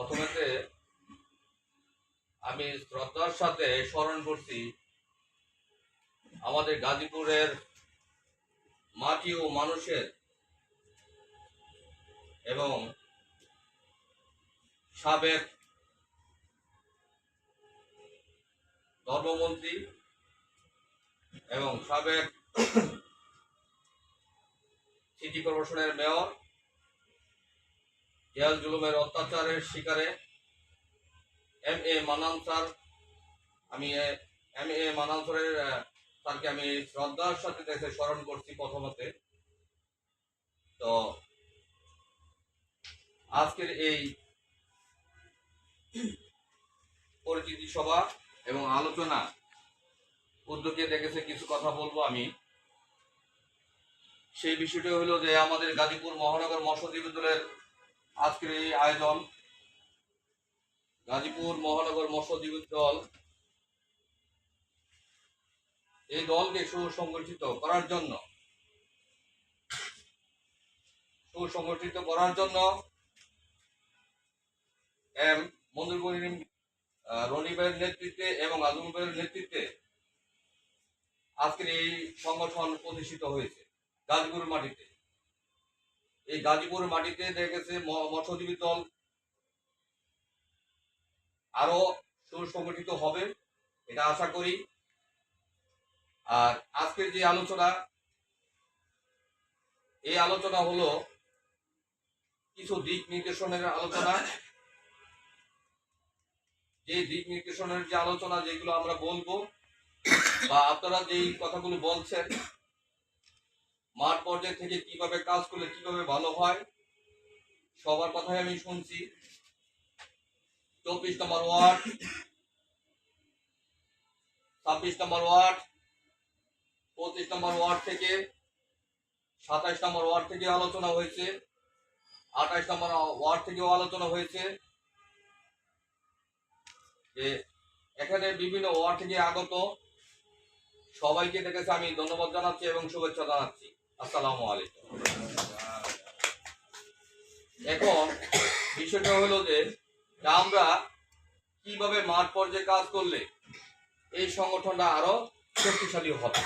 প্রথমেতে আমি শ্রদ্ধার সাথে স্মরণ করছি আমাদের গাজীপুরের মাটি ও মানুষের এবং সাবেক ধর্মমন্ত্রী এবং সাবেক সিটি কর্পোরেশনের মেয়র জিয়াউল জুলুমের অত্যাচারের শিকারে এম.এ. মান্নান স্যার, আমি এম.এ. মান্নান স্যারকে আমি শ্রদ্ধার সাথে দেখে স্মরণ করছি প্রথমতে। তো আজকের এই পরিচিতি সভা এবং আলোচনা উদ্যোগে দেখেছে কিছু কথা বলবো আমি। সেই বিষয়টি হলো যে আমাদের গাজীপুর মহানগর মৎস্যজীবী বিদ্যালয়ের আজকের এই আয়োজন। গাজীপুর মহানগর মৎস্যজীবী দল এই দলকে সুসংগঠিত করার জন্য এম মঞ্জুর করিম রনি ভাইয়ের নেতৃত্বে এবং আজম ভাইয়ের নেতৃত্বে আজকের এই সংগঠন প্রতিষ্ঠিত হয়েছে গাজীপুর মাটিতে। এই গাজীপুর মাটিতে দেখেছে মৎস্যজীবী দল আরো সুসংগঠিত হবে, এটা আশা করি। আর আজকের যে আলোচনা, এই আলোচনা হলো কিছু দিক নির্দেশনের আলোচনা। যে দিক নির্দেশনের যে আলোচনা, যেগুলো আমরা বলবো বা আপনারা যেই কথাগুলো বলছেন, মাঠ পর্যায়ে থেকে কিভাবে কাজ করলে কিভাবে ভালো হয়, সবার কথাই আমি শুনছি। 24 নম্বর ওয়ার্ড, 26 নম্বর ওয়ার্ড, 25 নম্বর ওয়ার্ড থেকে 27 নম্বর ওয়ার্ড থেকে আলোচনা হয়েছে, 28 নম্বর ওয়ার্ড থেকেও আলোচনা হয়েছে। যে এখানে বিভিন্ন ওয়ার্ড থেকে আগত সবাইকে দেখেছে আমি ধন্যবাদ জানাচ্ছি এবং শুভেচ্ছা জানাচ্ছি। আসসালামু আলাইকুম। এখন বিষয়টা হলো যে আমরা কিভাবে মাঠ পর্যায়ে কাজ করলে এই সংগঠনটা আরো শক্তিশালী হবে।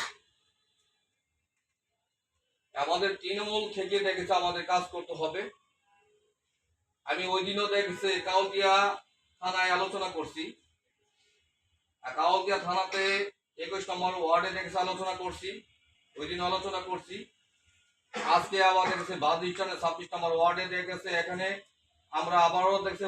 আমাদের তৃণমূল থেকে দেখেছে আমাদের কাজ করতে হবে। আমি ওই দিনও দেখেছি কাউদিয়া থানায় আলোচনা করছি, কাউদিয়া থানাতে 21 নম্বর ওয়ার্ডে দেখেছে আলোচনা করছি, ওই দিন আলোচনা করছি। আজকে আবার দেখেছে বাদ 26 নম্বর ওয়ার্ডে দেখেছে, এখানে আমরা আবারও দেখছে